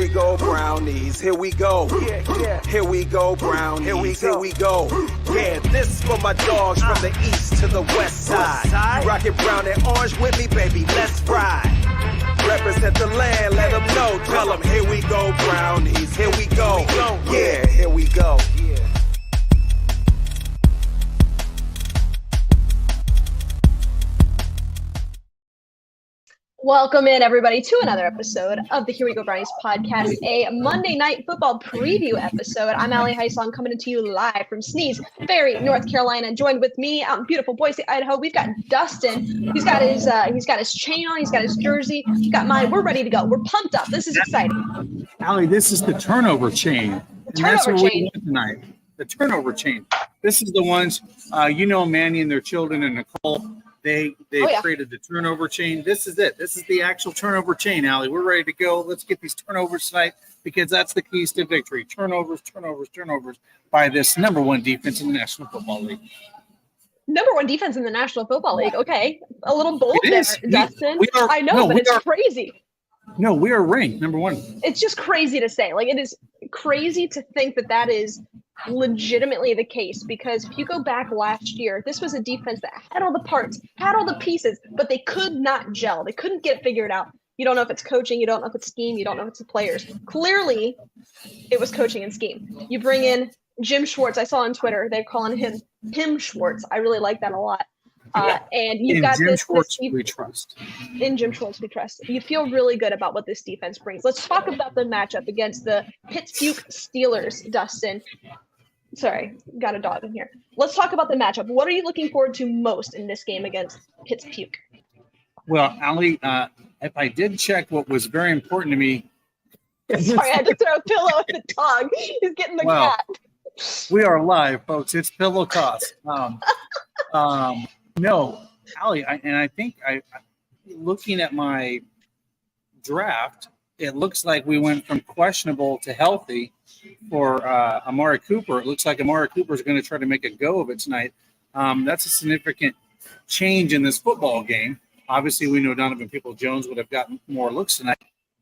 we go, Brownies. Here we go. Here we go, Brownies. Here we go. Yeah, this for my dogs from the east to the west side. You rockin' brown and orange with me, baby. Let's ride. Represent the land, let them know. Tell them, here we go, Brownies. Here we go. Yeah, here we go. Welcome in, everybody, to another episode of the Here We Go Brownies podcast, a Monday Night Football preview episode. I'm Allie Heisong, coming to you live from Sneeze Ferry, North Carolina. Joined with me out in beautiful Boise, Idaho, we've got Dustin. He's got his chain on, he's got his jersey, he's got mine. We're ready to go. We're pumped up. This is exciting. Allie, this is the turnover chain. Turnover that's what chain. we want tonight. The turnover chain. This is the ones, Manny and their children and Nicole. They created the turnover chain. This is it. This is the actual turnover chain, Allie. We're ready to go. Let's get these turnovers tonight because that's the keys to victory. Turnovers by this number one defense in the National Football League. Number one defense in the National Football League. Okay. A little bold there, Dustin. It's crazy. No, we are ranked number one. It's just crazy to say. Like, it is crazy to think that is legitimately the case, because if you go back last year, this was a defense that had all the parts, had all the pieces, but they could not gel. They couldn't get it figured out. You don't know if it's coaching, you don't know if it's scheme, you don't know if it's the players. Clearly, it was coaching and scheme. You bring in Jim Schwartz. I saw on Twitter they're calling him Schwartz. I really like that a lot. And you've got Jim Schwartz we trust. In Jim Schwartz we trust. You feel really good about what this defense brings. Let's talk about the matchup against the Pittsburgh Steelers, Dustin. Sorry, got a dog in here. Let's talk about the matchup. What are you looking forward to most in this game against Pittsburgh? Well, Allie, if I did check what was very important to me. Sorry, I had to throw a pillow at the dog. He's getting the cat. We are live, folks. It's pillow toss. No, Allie, I think looking at my draft, it looks like we went from questionable to healthy for Amari Cooper. It looks like Amari Cooper is going to try to make a go of it tonight. That's a significant change in this football game. Obviously, we know Donovan Peoples-Jones would have gotten more looks tonight.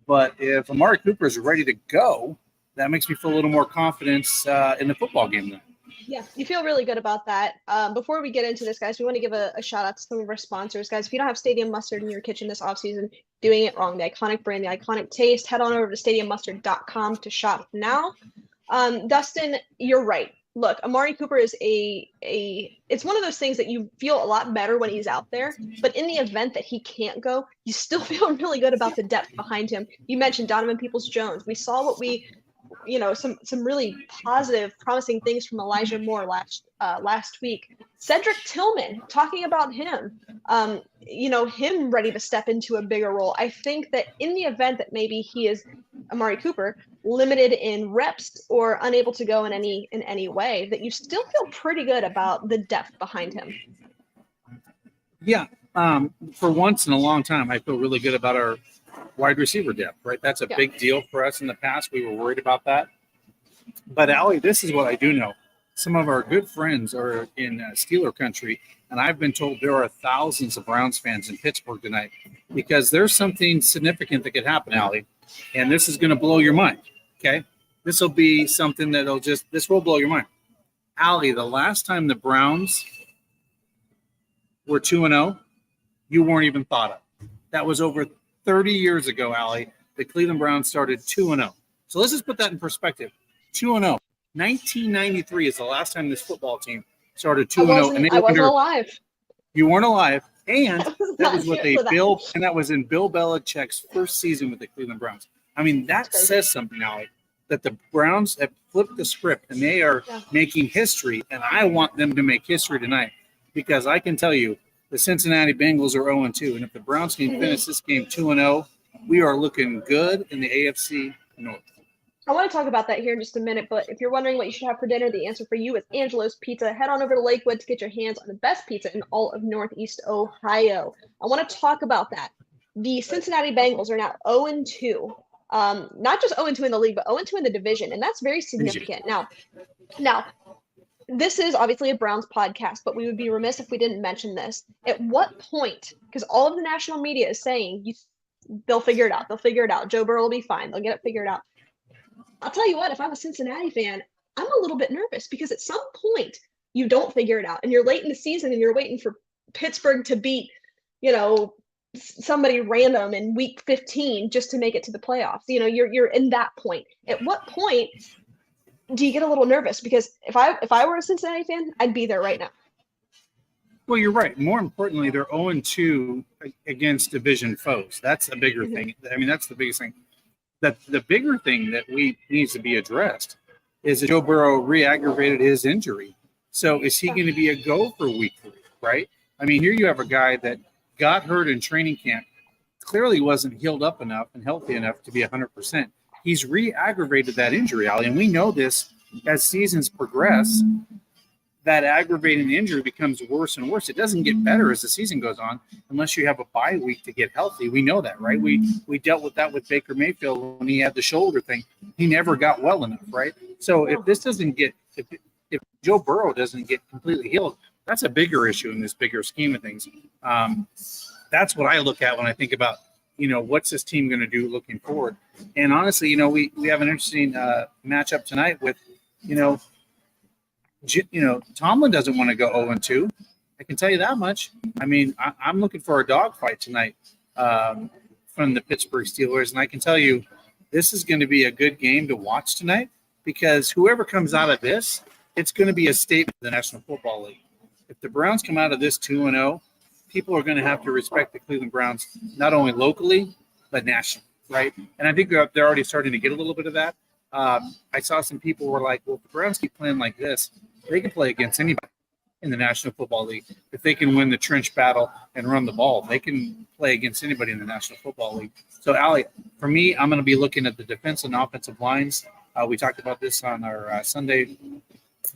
But if Amari Cooper is ready to go, that makes me feel a little more confidence in the football game tonight. Yeah, you feel really good about that. Before we get into this, guys, we want to give a shout out to some of our sponsors. Guys, if you don't have Stadium Mustard in your kitchen this offseason, doing it wrong. The iconic brand, the iconic taste. Head on over to stadiummustard.com to shop now. Dustin, you're right. Look, Amari Cooper is it's one of those things that you feel a lot better when he's out there, but in the event that he can't go, you still feel really good about the depth behind him. You mentioned Donovan Peoples-Jones. We saw some really positive, promising things from Elijah Moore last week. Cedric Tillman, talking about him, him ready to step into a bigger role. I think that in the event that maybe he is Amari Cooper limited in reps or unable to go in any way, that you still feel pretty good about the depth behind him. Yeah, for once in a long time, I feel really good about our wide receiver depth, right? That's a big deal for us in the past. We were worried about that. But, Allie, this is what I do know. Some of our good friends are in Steeler country, and I've been told there are thousands of Browns fans in Pittsburgh tonight because there's something significant that could happen, Allie, and this is going to blow your mind, okay? This will be something this will blow your mind. Allie, the last time the Browns were 2-0, you weren't even thought of. That was over 30 years ago, Allie. The Cleveland Browns started 2-0. So let's just put that in perspective. 2-0. 1993 is the last time this football team started 2-0. I wasn't alive. You weren't alive. And that was what they built. And that was in Bill Belichick's first season with the Cleveland Browns. I mean, that says something, Allie, that the Browns have flipped the script and they are making history. And I want them to make history tonight because I can tell you the Cincinnati Bengals are 0-2. And if the Browns can finish this game 2-0, we are looking good in the AFC North. I want to talk about that here in just a minute, but if you're wondering what you should have for dinner, the answer for you is Angelo's Pizza. Head on over to Lakewood to get your hands on the best pizza in all of Northeast Ohio. I want to talk about that. The Cincinnati Bengals are now 0-2. Not just 0-2 in the league, but 0-2 in the division, and that's very significant. Now, this is obviously a Browns podcast, but we would be remiss if we didn't mention this. At what point, because all of the national media is saying they'll figure it out. They'll figure it out. Joe Burrow will be fine. They'll get it figured out. I'll tell you what, if I'm a Cincinnati fan, I'm a little bit nervous because at some point you don't figure it out and you're late in the season and you're waiting for Pittsburgh to beat, somebody random in week 15 just to make it to the playoffs. You're in that point. At what point do you get a little nervous? Because if I were a Cincinnati fan, I'd be there right now. Well, you're right. More importantly, they're 0-2 against division foes. That's a bigger thing. I mean, that's the biggest thing. The bigger thing that needs to be addressed is that Joe Burrow re-aggravated his injury. So is he going to be a go for week 3, right? I mean, here you have a guy that got hurt in training camp, clearly wasn't healed up enough and healthy enough to be 100%. He's re-aggravated that injury, Ali, and we know this as seasons progress. That aggravating injury becomes worse and worse. It doesn't get better as the season goes on unless you have a bye week to get healthy. We know that, right? We dealt with that with Baker Mayfield when he had the shoulder thing. He never got well enough, right? So if this doesn't get if Joe Burrow doesn't get completely healed, that's a bigger issue in this bigger scheme of things. That's what I look at when I think about, what's this team going to do looking forward. And honestly, we have an interesting matchup tonight with, Tomlin doesn't want to go 0-2. I can tell you that much. I mean, I'm looking for a dogfight tonight from the Pittsburgh Steelers. And I can tell you this is going to be a good game to watch tonight because whoever comes out of this, it's going to be a statement of the National Football League. If the Browns come out of this 2-0, people are going to have to respect the Cleveland Browns, not only locally, but nationally, right? And I think they're already starting to get a little bit of that. I saw some people were like, well, if the Browns keep playing like this, they can play against anybody in the National Football League. If they can win the trench battle and run the ball, they can play against anybody in the National Football League. So, Ali, for me, I'm going to be looking at the defensive and offensive lines. We talked about this on our Sunday,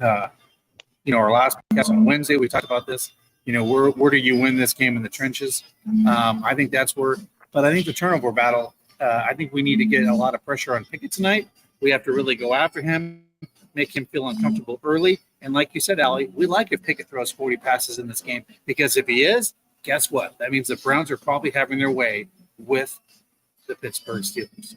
our last podcast on Wednesday. We talked about this. Where do you win this game in the trenches? I think that's where – but I think the turnover battle, I think we need to get a lot of pressure on Pickett tonight. We have to really go after him, make him feel uncomfortable early. And like you said, Ali, we like if Pickett throws 40 passes in this game because if he is, guess what? That means the Browns are probably having their way with the Pittsburgh Steelers.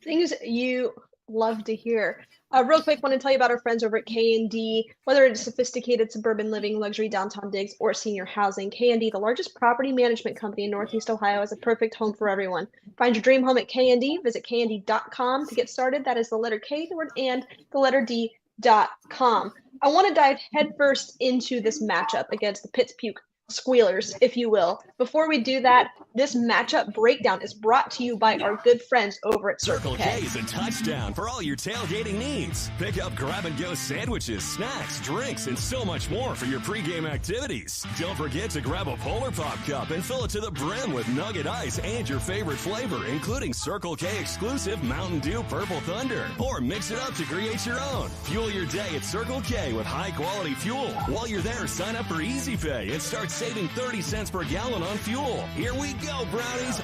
Things you love to hear. Real quick, want to tell you about our friends over at K&D. Whether it's sophisticated suburban living, luxury downtown digs, or senior housing, K&D, the largest property management company in Northeast Ohio, is a perfect home for everyone. Find your dream home at K&D. Visit knd.com to get started. That is the letter K, the word and, the letter D.com. I want to dive headfirst into this matchup against the Pittsburgh Squealers, if you will. Before we do that, this matchup breakdown is brought to you by our good friends over at Circle K. K is a touchdown for all your tailgating needs. Pick up grab-and-go sandwiches, snacks, drinks, and so much more for your pregame activities. Don't forget to grab a Polar Pop cup and fill it to the brim with Nugget Ice and your favorite flavor, including Circle K exclusive Mountain Dew Purple Thunder. Or mix it up to create your own. Fuel your day at Circle K with high-quality fuel. While you're there, sign up for Easy Pay and start saving 30 cents per gallon on fuel. Here we go, Brownies.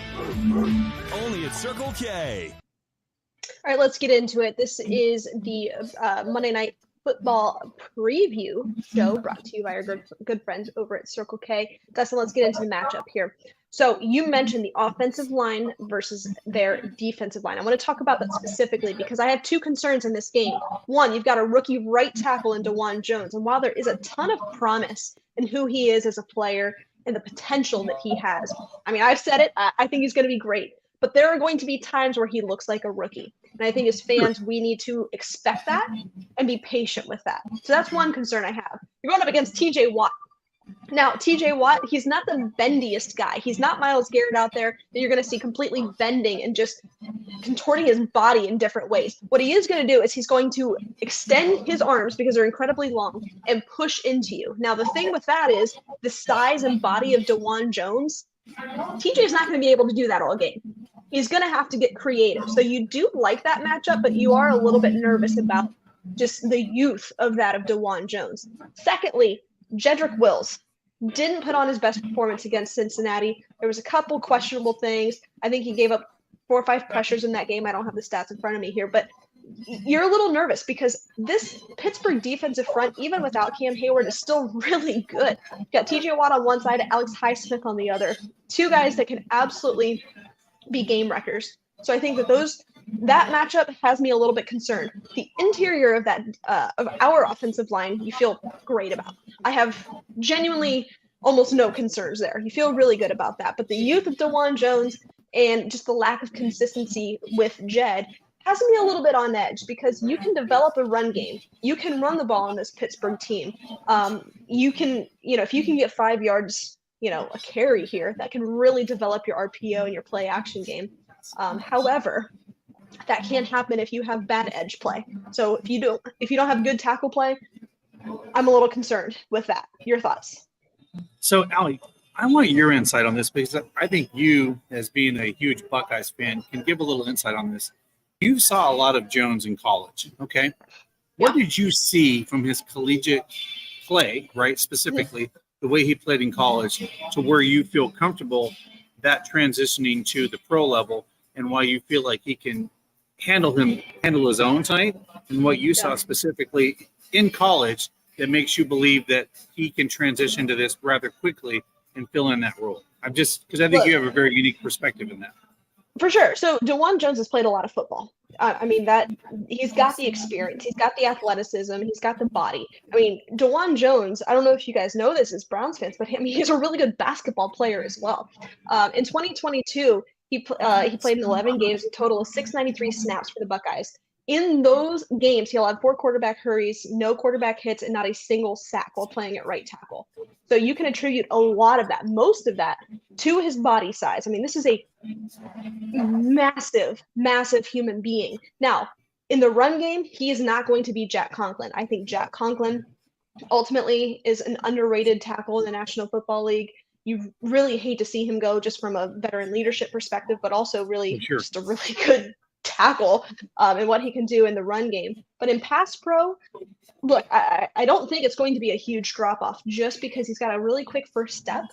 Only at Circle K. All right, let's get into it. This is the Monday Night Football preview show brought to you by our good friends over at Circle K. Dustin, let's get into the matchup here. So you mentioned the offensive line versus their defensive line. I want to talk about that specifically because I have two concerns in this game. One, you've got a rookie right tackle in DeJuan Jones. And while there is a ton of promise in who he is as a player and the potential that he has, I mean, I've said it, I think he's going to be great. But there are going to be times where he looks like a rookie. And I think as fans, we need to expect that and be patient with that. So that's one concern I have. You're going up against TJ Watt. Now, TJ Watt, he's not the bendiest guy. He's not Myles Garrett out there that you're going to see completely bending and just contorting his body in different ways. What he is going to do is he's going to extend his arms because they're incredibly long and push into you. Now, the thing with that is the size and body of DeJuan Jones, TJ is not going to be able to do that all game. He's going to have to get creative. So you do like that matchup, but you are a little bit nervous about just the youth of that of DeJuan Jones. Secondly, Jedrick Wills didn't put on his best performance against Cincinnati. There was a couple questionable things. I think he gave up 4 or 5 pressures in that game. I don't have the stats in front of me here, but you're a little nervous because this Pittsburgh defensive front, even without Cam Hayward, is still really good. You got TJ Watt on one side, Alex Highsmith on the other. 2 guys that can absolutely be game wreckers. So I think that those that matchup has me a little bit concerned. The interior of that of our offensive line, you feel great about. I have genuinely almost no concerns there. You feel really good about that. But the youth of DeJuan Jones and just the lack of consistency with Jed has me a little bit on edge because you can develop a run game. You can run the ball on this Pittsburgh team. You can, if you can get 5 yards, a carry here, that can really develop your RPO and your play action game. However, that can't happen if you have bad edge play. So if you don't have good tackle play, I'm a little concerned with that. Your thoughts? So, Allie, I want your insight on this because I think you, as being a huge Buckeyes fan, can give a little insight on this. You saw a lot of Jones in college, okay? What did you see from his collegiate play, right, specifically the way he played in college, to where you feel comfortable that transitioning to the pro level, and why you feel like he can handle his own tonight, and what you saw specifically in college that makes you believe that he can transition to this rather quickly and fill in that role? Because I think you have a very unique perspective in that. For sure. So DeJuan Jones has played a lot of football. He's got the experience, he's got the athleticism, he's got the body. DeJuan Jones, I don't know if you guys know this as Browns fans, but he's a really good basketball player as well. In 2022, he played in 11 games, a total of 693 snaps for the Buckeyes. In those games, he'll have 4 quarterback hurries, no quarterback hits, and not a single sack while playing at right tackle. So you can attribute a lot of that, most of that, to his body size. This is a massive, massive human being. Now, in the run game, he is not going to be Jack Conklin. I think Jack Conklin ultimately is an underrated tackle in the National Football League. You really hate to see him go just from a veteran leadership perspective, but also really just a really good tackle and what he can do in the run game. But in pass pro, look, I don't think it's going to be a huge drop off just because he's got a really quick first step.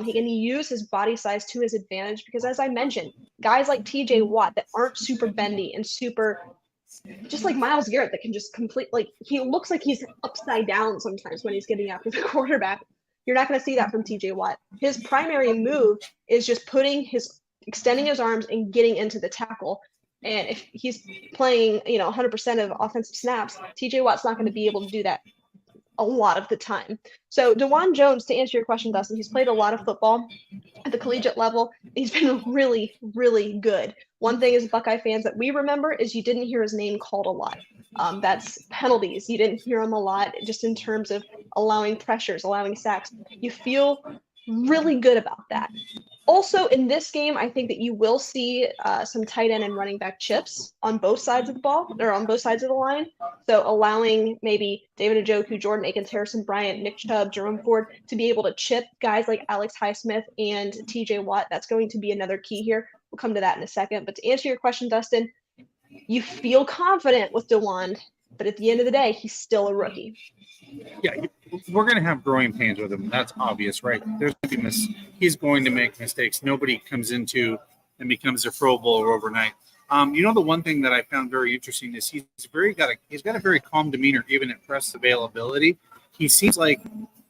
He can use his body size to his advantage because, as I mentioned, guys like TJ Watt that aren't super bendy and super, just like Myles Garrett, that can just he looks like he's upside down sometimes when he's getting after the quarterback. You're not going to see that from TJ Watt. His primary move is just extending his arms and getting into the tackle. And if he's playing, 100% of offensive snaps, TJ Watt's not going to be able to do that a lot of the time. So DeJuan Jones, to answer your question, Dustin, he's played a lot of football at the collegiate level. He's been really, really good. One thing as Buckeye fans that we remember is you didn't hear his name called a lot. That's penalties. You didn't hear him a lot just in terms of allowing pressures, allowing sacks. You feel really good about that. Also, in this game, I think that you will see some tight end and running back chips on both sides of the ball, or on both sides of the line. So allowing maybe David Njoku, Jordan Akins, Harrison Bryant, Nick Chubb, Jerome Ford to be able to chip guys like Alex Highsmith and TJ Watt. That's going to be another key here. We'll come to that in a second. But to answer your question, Dustin, you feel confident with DeJuan, but at the end of the day, he's still a rookie. Yeah, we're going to have growing pains with him. That's obvious, right? He's going to make mistakes. Nobody comes into and becomes a Pro Bowler overnight. The one thing that I found very interesting is he's got a very calm demeanor, even at press availability. He seems like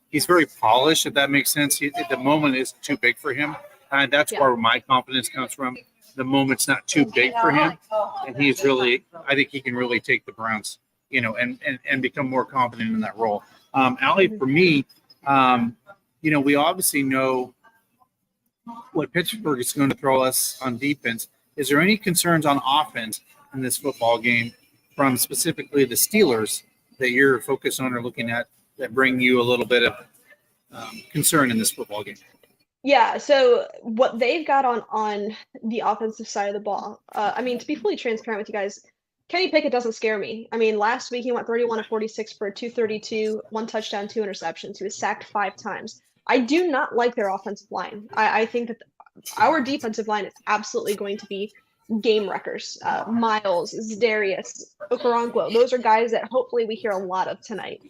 he's very polished, if that makes sense. The moment is too big for him. And that's where my confidence comes from. The moment's not too big for him. And I think he can really take the Browns, and become more confident in that role. Allie, for me, we obviously know what Pittsburgh is going to throw us on defense. Is there any concerns on offense in this football game from specifically the Steelers that you're focused on or looking at that bring you a little bit of concern in this football game? Yeah, so what they've got on the offensive side of the ball, to be fully transparent with you guys, Kenny Pickett doesn't scare me. Last week he went 31 of 46 for 232, 1 touchdown, 2 interceptions. He was sacked 5 times. I do not like their offensive line. I think that our defensive line is absolutely going to be game wreckers. Miles, Za'Darius, Okoronkwo, those are guys that hopefully we hear a lot of tonight.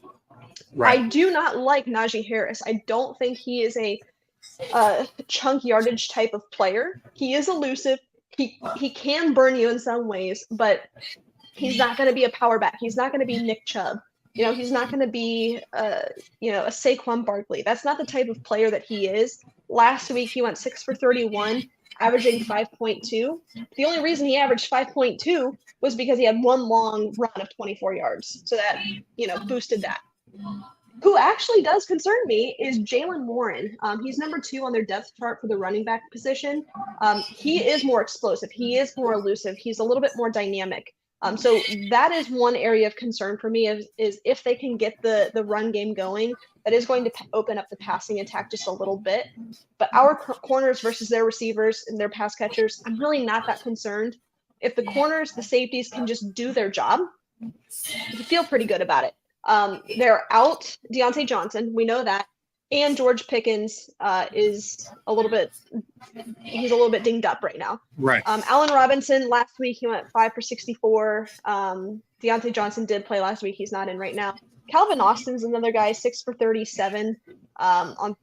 Right. I do not like Najee Harris. I don't think he is a chunk yardage type of player. He is elusive. He can burn you in some ways, but he's not going to be a power back. He's not going to be Nick Chubb. He's not going to be a Saquon Barkley. That's not the type of player that he is. Last week he went 6 for 31. averaging 5.2. The only reason he averaged 5.2 was because he had one long run of 24 yards. So that, boosted that. Who actually does concern me is Jalen Warren. He's number 2 on their depth chart for the running back position. He is more explosive. He is more elusive. He's a little bit more dynamic. So that is one area of concern for me is if they can get the run game going, that is going to open up the passing attack just a little bit. But our corners versus their receivers and their pass catchers, I'm really not that concerned. If the corners, the safeties can just do their job, you feel pretty good about it. They're out Deontay Johnson. We know that. And George Pickens is a little bit dinged up right now. Right. Allen Robinson, last week, he went 5 for 64. Deontay Johnson did play last week. He's not in right now. Calvin Austin's another guy, 6 for 37 on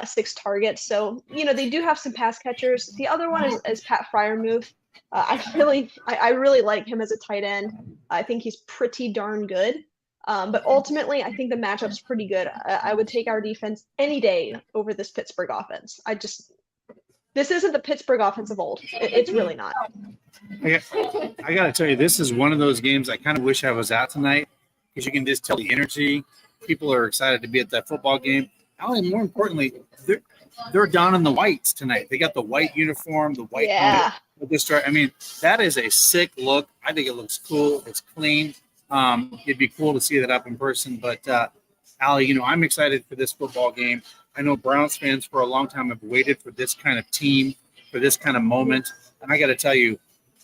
6 targets. So, they do have some pass catchers. The other one is Pat Freiermuth. I really like him as a tight end. I think he's pretty darn good. But ultimately, I think the matchup's pretty good. I would take our defense any day over this Pittsburgh offense. This isn't the Pittsburgh offense of old. It's really not. I got to tell you, this is one of those games I kind of wish I was at tonight because you can just tell the energy. People are excited to be at that football game. And more importantly, they're down in the whites tonight. They got the white uniform, the white. Yeah. I mean, that is a sick look. I think it looks cool. It's clean. It'd be cool to see that up in person. But, Allie, I'm excited for this football game. I know Browns fans for a long time have waited for this kind of team, for this kind of moment. And I got to tell you,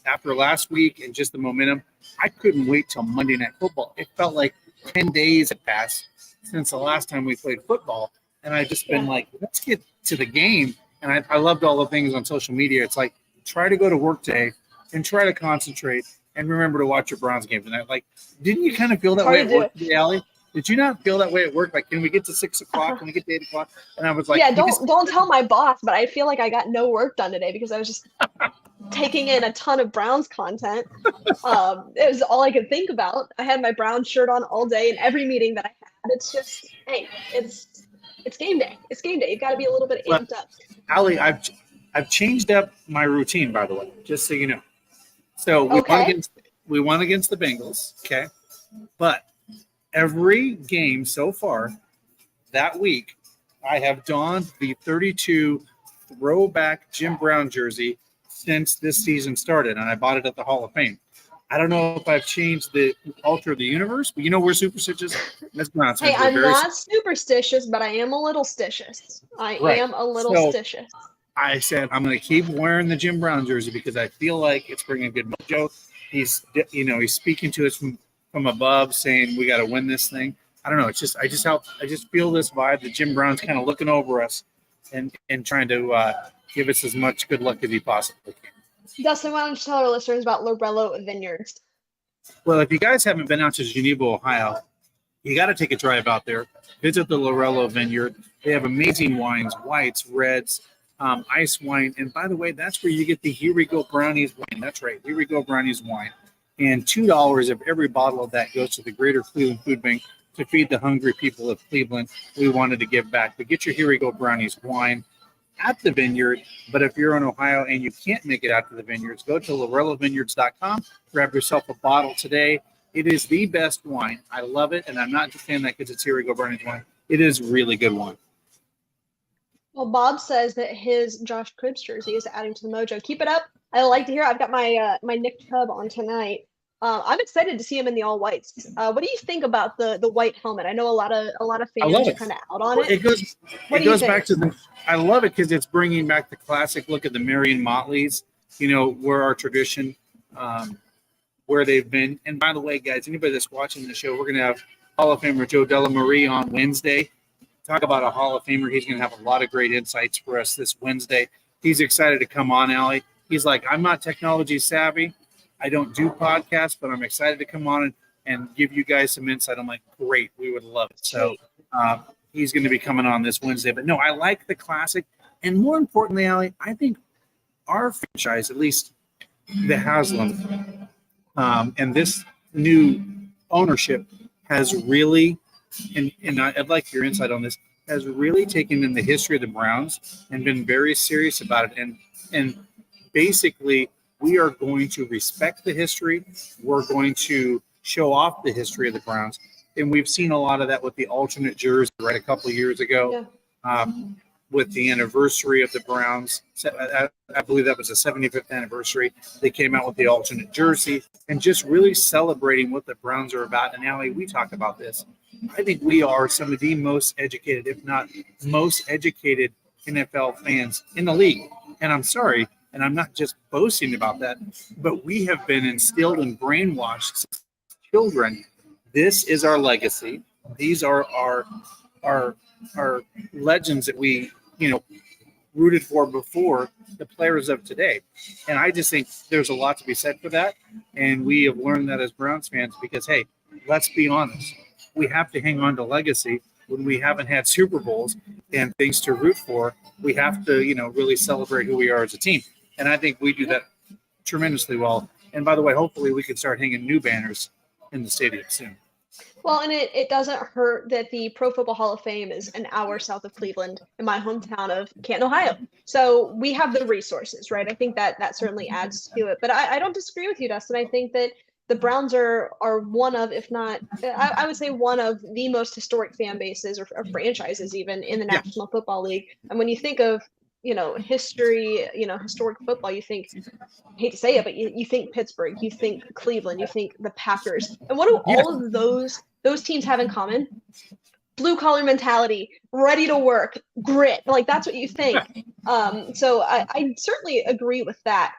after last week and just the momentum, I couldn't wait till Monday Night Football. It felt like 10 days had passed since the last time we played football. And I've just been like, let's get to the game. And I loved all the things on social media. It's like, try to go to work today and try to concentrate and remember to watch your Browns game tonight. Like, didn't you kind of feel that way at work today, Allie? Did you not feel that way at work? Like, can we get to 6 o'clock? Can we get to 8 o'clock? And I was like, yeah, don't tell my boss, but I feel like I got no work done today because I was just taking in a ton of Browns content. It was all I could think about. I had my Browns shirt on all day in every meeting that I had. It's just, hey, it's game day. It's game day. You've got to be a little bit amped up. Allie, I've changed up my routine, by the way, just so you know. So we won against the Bengals, okay? But every game so far that week, I have donned the 32 throwback Jim Brown jersey since this season started, and I bought it at the Hall of Fame. I don't know if I've changed the altar of the universe, but we're superstitious. Ms. Brown, hey, I'm not superstitious, but I am a little stitious. I am a little stitious. I said I'm going to keep wearing the Jim Brown jersey because I feel like it's bringing good mojo. He's speaking to us from above, saying we got to win this thing. I don't know. It's just I just feel this vibe that Jim Brown's kind of looking over us and trying to give us as much good luck as he possibly can. Dustin, why don't you tell our listeners about Lorello Vineyards? Well, if you guys haven't been out to Geneva, Ohio, you got to take a drive out there. Visit the Lorello Vineyard. They have amazing wines, whites, reds, ice wine. And by the way, that's where you get the Here We Go Brownies wine. That's right, Here We Go Brownies wine. And $2 of every bottle of that goes to the Greater Cleveland Food Bank to feed the hungry people of Cleveland. We wanted to give back. But get your Here We Go Brownies wine at the vineyard. But if you're in Ohio and you can't make it out to the vineyards, go to LorelloVineyards.com. Grab yourself a bottle today. It is the best wine. I love it. And I'm not just saying that because it's Here We Go Brownies wine. It is really good wine. Well, Bob says that his Josh Cribbs jersey is adding to the mojo. Keep it up. I like to hear. I've got my my Nick Chubb on tonight. I'm excited to see him in the all whites. What do you think about the white helmet? I know a lot of fans are kind of out on it. It goes back to I love it because it's bringing back the classic look at the Marion Motleys. Where our tradition, where they've been. And by the way, guys, anybody that's watching the show, we're going to have Hall of Famer Joe Delamarie on Wednesday. Talk about a Hall of Famer. He's going to have a lot of great insights for us this Wednesday. He's excited to come on, Allie. He's like, I'm not technology savvy. I don't do podcasts, but I'm excited to come on and give you guys some insight. I'm like, great. We would love it. So he's going to be coming on this Wednesday. But no, I like the classic. And more importantly, Allie, I think our franchise, at least the Haslam, and this new ownership has really – and I'd like your insight on this, has really taken in the history of the Browns and been very serious about it. And And basically, we are going to respect the history. We're going to show off the history of the Browns. And we've seen a lot of that with the alternate jersey, right, a couple of years ago. Yeah. With the anniversary of the Browns. I believe that was the 75th anniversary. They came out with the alternate jersey and just really celebrating what the Browns are about. And Allie, we talk about this. I think we are some of the most educated, if not most educated NFL fans in the league. And I'm sorry, and I'm not just boasting about that, but we have been instilled and brainwashed since children. This is our legacy. These are our legends that we, rooted for before the players of today. And I just think there's a lot to be said for that. And we have learned that as Browns fans because, hey, let's be honest. We have to hang on to legacy when we haven't had Super Bowls and things to root for. We have to, really celebrate who we are as a team. And I think we do that tremendously well. And by the way, hopefully we can start hanging new banners in the stadium soon. Well, and it doesn't hurt that the Pro Football Hall of Fame is an hour south of Cleveland in my hometown of Canton, Ohio. So we have the resources, right? I think that certainly adds to it. But I don't disagree with you, Dustin. I think that the Browns are one of, if not, I would say one of the most historic fan bases or franchises even in the National Football League. And when you think of, history, historic football, you think, I hate to say it, but you think Pittsburgh, you think Cleveland, you think the Packers. And what do all of those teams have in common? Blue collar mentality, ready to work, grit. Like that's what you think. So I certainly agree with that.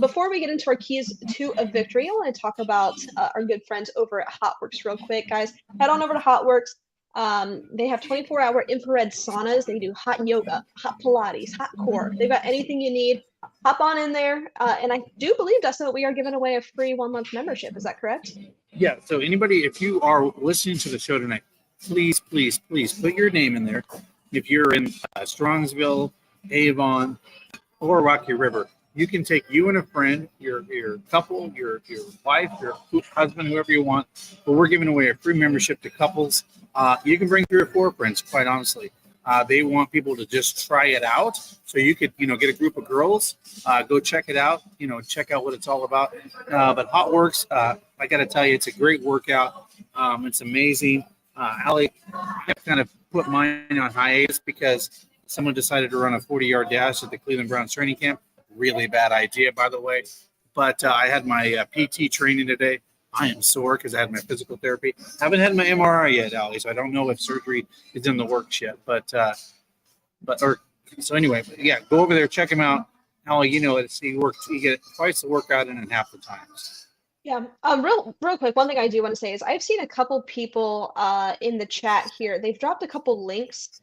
Before we get into our keys to a victory, I want to talk about our good friends over at HotWorks real quick, guys. Head on over to HotWorks. They have 24-hour infrared saunas. They do hot yoga, hot Pilates, hot core. They've got anything you need. Hop on in there. And I do believe, Dustin, that we are giving away a free 1-month membership. Is that correct? Yeah. So anybody, if you are listening to the show tonight, please put your name in there. If you're in Strongsville, Avon, or Rocky River, you can take you and a friend, your couple, your wife, your husband, whoever you want. But we're giving away a free membership to couples. You can bring 3 or 4 friends, quite honestly. They want people to just try it out. So you could, get a group of girls, go check it out, check out what it's all about. But HotWorks, I got to tell you, it's a great workout. It's amazing. Allie, I've kind of put mine on hiatus because someone decided to run a 40-yard dash at the Cleveland Browns training camp. Really bad idea, by the way. But I had my PT training today. I am sore because I had my physical therapy. Haven't had my MRI yet, Allie, so I don't know if surgery is in the works yet. So anyway, yeah, go over there, check him out. Allie, you get twice the workout in half the time. Yeah. Real quick, one thing I do want to say is I've seen a couple people in the chat here. They've dropped a couple links.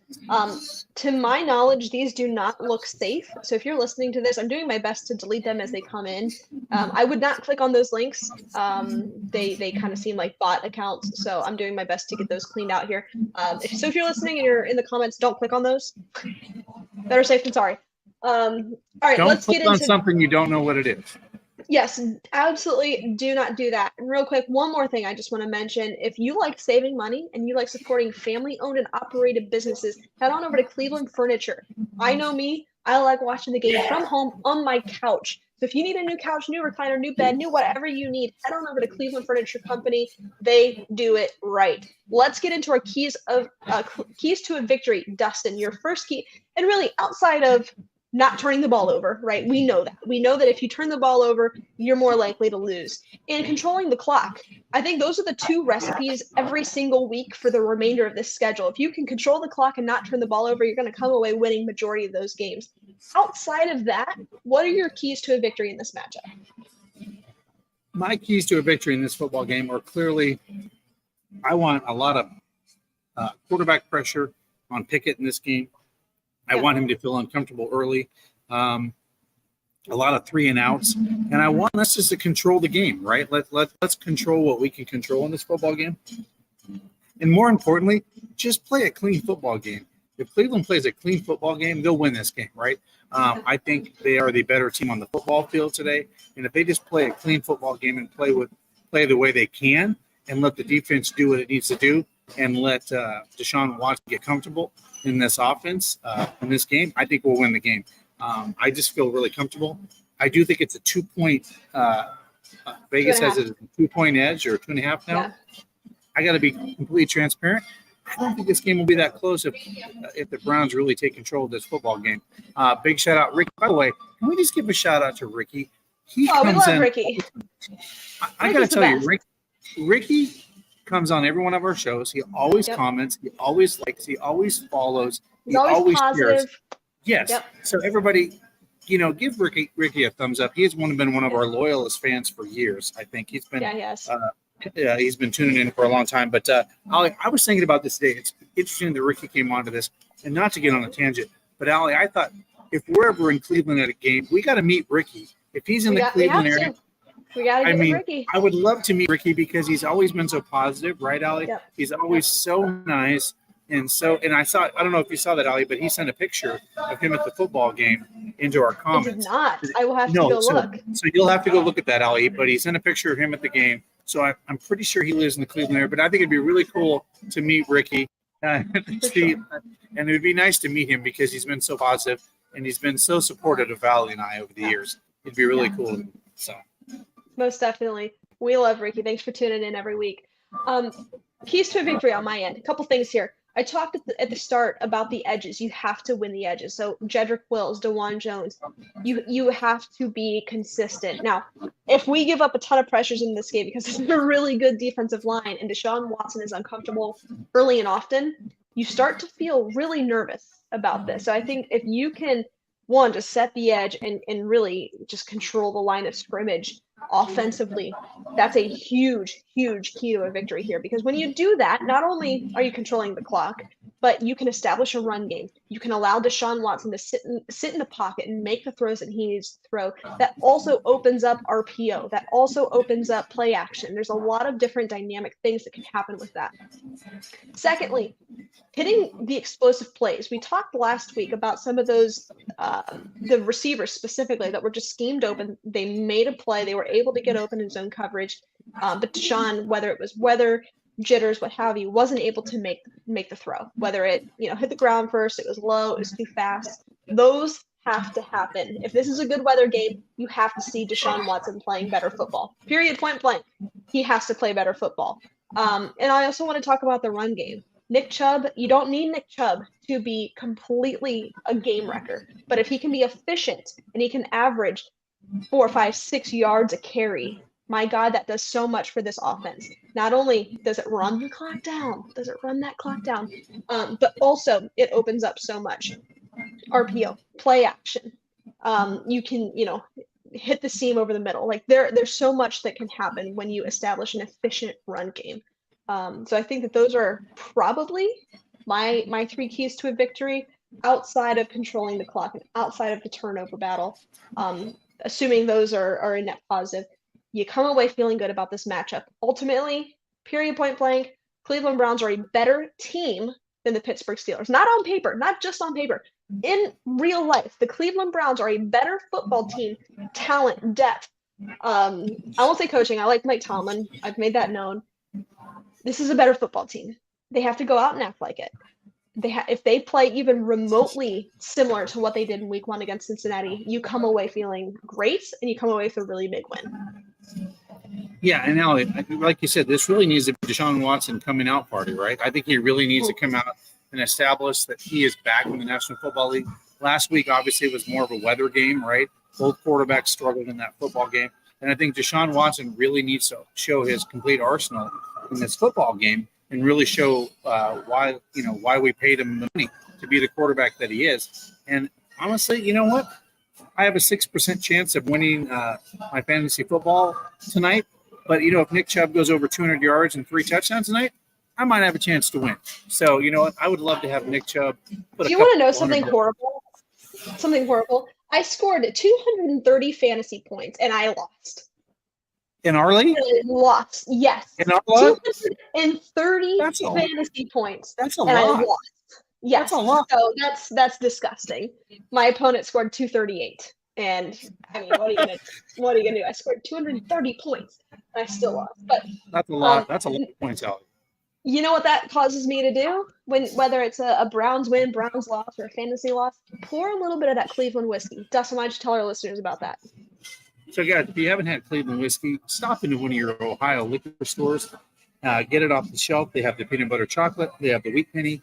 To my knowledge, these do not look safe. So if you're listening to this, I'm doing my best to delete them as they come in. I would not click on those links. They kind of seem like bot accounts. So I'm doing my best to get those cleaned out here. If you're listening and you're in the comments, don't click on those. Better safe than sorry. All right, let's get into Don't click on something you don't know what it is. Yes, absolutely do not do that. And real quick, one more thing I just want to mention. If you like saving money and you like supporting family-owned and operated businesses, head on over to Cleveland Furniture. I know me. I like watching the game from home on my couch. So if you need a new couch, new recliner, new bed, new whatever you need, head on over to Cleveland Furniture Company. They do it right. Let's get into our keys to a victory. Dustin, your first key, and really outside of not turning the ball over, right? We know that. We know that if you turn the ball over, you're more likely to lose. And controlling the clock. I think those are the 2 recipes every single week for the remainder of this schedule. If you can control the clock and not turn the ball over, you're going to come away winning majority of those games. Outside of that, what are your keys to a victory in this matchup? My keys to a victory in this football game are clearly, I want a lot of quarterback pressure on Pickett in this game. I want him to feel uncomfortable early. A lot of 3 and outs, and I want us just to control the game, right? Let's control what we can control in this football game, and more importantly, just play a clean football game. If Cleveland plays a clean football game, they'll win this game, right? I think they are the better team on the football field today, and if they just play a clean football game and play the way they can, and let the defense do what it needs to do, and let Deshaun Watson get comfortable in this offense, in this game, I think we'll win the game. I just feel really comfortable. I do think it's a 2-point. Vegas has it a 2-point edge or 2.5 now. Yeah. I got to be completely transparent. I don't think this game will be that close if the Browns really take control of this football game. Big shout out, Ricky. By the way, can we just give a shout out to Ricky? We love Ricky. I got to tell you, Ricky comes on every one of our shows. He always comments. He always likes. He always follows. He's always positive. Shares. Yes. Yep. So everybody, give Ricky a thumbs up. He has been one of our loyalist fans for years. I think he's been. He's been tuning in for a long time. But Ollie, I was thinking about this today. It's interesting that Ricky came onto this, and not to get on a tangent, but Ollie, I thought if we're ever in Cleveland at a game, we got to meet Ricky. If he's in the Cleveland area, we got to meet Ricky. I would love to meet Ricky because he's always been so positive, right, Ollie? Yep. He's always so nice. And I don't know if you saw that, Ollie, but he sent a picture of him at the football game into our comments. I did not. I will have to go look. So you'll have to go look at that, Ollie. But he sent a picture of him at the game. So I'm pretty sure he lives in the Cleveland area. But I think it'd be really cool to meet Ricky. And it would be nice to meet him because he's been so positive and he's been so supportive of Valley and I over the years. It'd be really cool. So most definitely. We love Ricky. Thanks for tuning in every week. Keys to a victory on my end. A couple things here. I talked at the start about the edges. You have to win the edges. So Jedrick Wills, DeJuan Jones, you have to be consistent. Now, if we give up a ton of pressures in this game because it's a really good defensive line and Deshaun Watson is uncomfortable early and often, you start to feel really nervous about this. So I think if you can, one, just set the edge and really just control the line of scrimmage offensively, that's a huge, huge key to a victory here. Because when you do that, not only are you controlling the clock, but you can establish a run game. You can allow Deshaun Watson to sit in the pocket and make the throws that he needs to throw. That also opens up RPO. That also opens up play action. There's a lot of different dynamic things that can happen with that. Secondly, hitting the explosive plays. We talked last week about some of those, the receivers specifically that were just schemed open. They made a play. They were able to get open in zone coverage. But Deshaun, whether it was weather, jitters, what have you, wasn't able to make the throw. Whether it hit the ground first, it was low, it was too fast. Those have to happen. If this is a good weather game, you have to see Deshaun Watson playing better football. Period, point blank. He has to play better football. And I also want to talk about the run game. Nick Chubb, you don't need Nick Chubb to be completely a game wrecker. But if he can be efficient and he can average 4, 5, 6 yards a carry, my God, that does so much for this offense. Not only does it run the clock down, but also it opens up so much. RPO, play action. You can, hit the seam over the middle. Like there's so much that can happen when you establish an efficient run game. So I think that those are probably my 3 keys to a victory outside of controlling the clock and outside of the turnover battle. Assuming those are a net positive. You come away feeling good about this matchup. Ultimately, period, point blank, Cleveland Browns are a better team than the Pittsburgh Steelers. Not on paper, not just on paper. In real life, the Cleveland Browns are a better football team, talent, depth. I won't say coaching. I like Mike Tomlin. I've made that known. This is a better football team. They have to go out and act like it. If they play even remotely similar to what they did in week 1 against Cincinnati, you come away feeling great and you come away with a really big win. Yeah, and now, like you said, this really needs to be Deshaun Watson coming out party, right? I think he really needs to come out and establish that he is back in the National Football League. Last week, obviously, it was more of a weather game, right? Both quarterbacks struggled in that football game. And I think Deshaun Watson really needs to show his complete arsenal in this football game and really show why we paid him the money to be the quarterback that he is. And honestly, you know what? I have a 6% chance of winning my fantasy football tonight. But, if Nick Chubb goes over 200 yards and 3 touchdowns tonight, I might have a chance to win. So, you know what? I would love to have Nick Chubb. Do you want to know something horrible? Something horrible. I scored 230 fantasy points, and I lost. In our league? Lost, yes. In our league? 230 fantasy points. That's a lot. I lost. Yes. That's a lot. So that's disgusting. My opponent scored 238. And I mean, what are you gonna do? I scored 230 points. And I still lost. But that's a lot. That's a lot of points, Alex. You know what that causes me to do? Whether it's a Browns win, Browns loss, or a fantasy loss, pour a little bit of that Cleveland whiskey. Dustin, why don't you tell our listeners about that? So, guys, if you haven't had Cleveland whiskey, stop into one of your Ohio liquor stores. Get it off the shelf. They have the peanut butter chocolate. They have the wheat penny.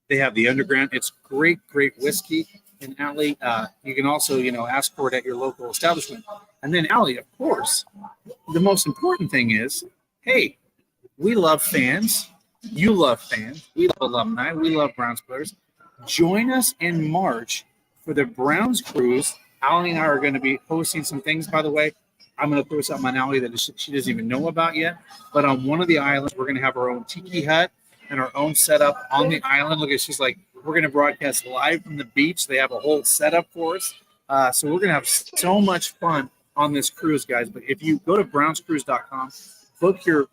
They have the underground. It's great, great whiskey. And Allie, you can also, ask for it at your local establishment. And then Allie, of course, the most important thing is, hey, we love fans. You love fans. We love alumni. We love Browns players. Join us in March for the Browns Cruise. Allie and I are going to be hosting some things, by the way. I'm going to throw something on Allie that she doesn't even know about yet. But on one of the islands, we're going to have our own tiki hut and our own setup on the island. Look, she's like, we're going to broadcast live from the beach. They have a whole setup for us. So we're going to have so much fun on this cruise, guys. But if you go to brownscruise.com, book your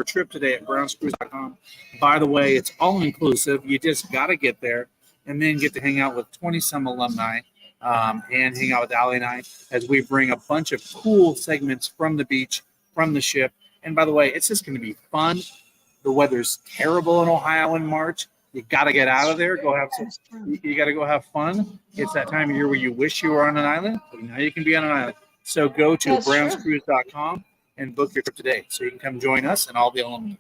trip today at brownscruise.com. By the way, it's all inclusive. You just got to get there and then get to hang out with 20-some alumni and hang out with Allie and I as we bring a bunch of cool segments from the beach, from the ship. And by the way, it's just going to be fun. The weather's terrible in Ohio in March. You got to get out of there. You got to go have fun. It's that time of year where you wish you were on an island, but now you can be on an island. So go to brownscruise.com and book your trip today so you can come join us and all the alumni.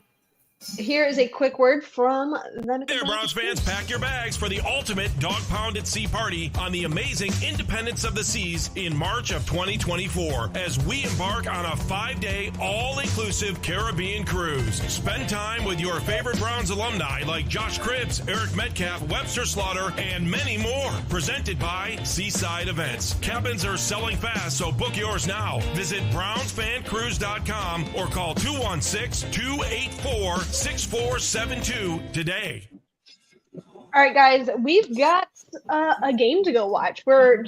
Here is a quick word from them. There, Browns fans, pack your bags for the ultimate dog pound at sea party on the amazing Independence of the Seas in March of 2024 as we embark on a 5-day all-inclusive Caribbean cruise. Spend time with your favorite Browns alumni like Josh Cribbs, Eric Metcalf, Webster Slaughter, and many more. Presented by Seaside Events. Cabins are selling fast, so book yours now. Visit BrownsFanCruise.com or call 216-284-6472 today. All right, guys, we've got a game to go watch. We're,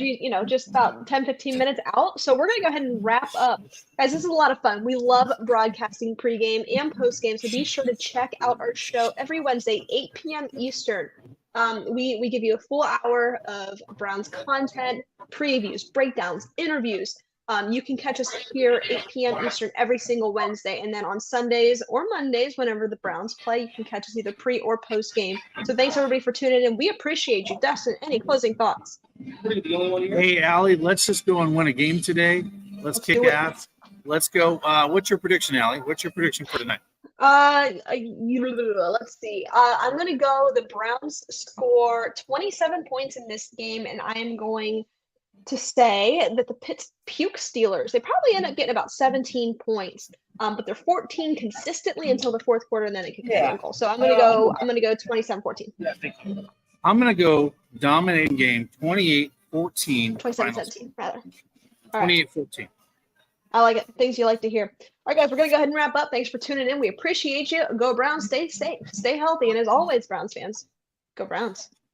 just about 10, 15 minutes out. So we're going to go ahead and wrap up. Guys, this is a lot of fun. We love broadcasting pregame and postgame. So be sure to check out our show every Wednesday, 8 p.m. Eastern. We give you a full hour of Browns content, previews, breakdowns, interviews. You can catch us here 8 p.m. Eastern every single Wednesday. And then on Sundays or Mondays, whenever the Browns play, you can catch us either pre or post game. So thanks, everybody, for tuning in. We appreciate you. Dustin, any closing thoughts? Hey, Allie, let's just go and win a game today. Let's kick ass. Let's go. What's your prediction, Allie? What's your prediction for tonight? Let's see. I'm going to go the Browns score 27 points in this game, and I am going to say that the Puke Steelers, they probably end up getting about 17 points, but they're 14 consistently until the fourth quarter, and then they kick a field goal. So I'm gonna go 27-14. Yeah, thank you. I'm gonna go dominating game 28-14. 27-17 rather. 28-14. I like it. Things you like to hear. All right, guys, we're gonna go ahead and wrap up. Thanks for tuning in. We appreciate you. Go Browns. Stay safe. Stay healthy. And as always, Browns fans, go Browns.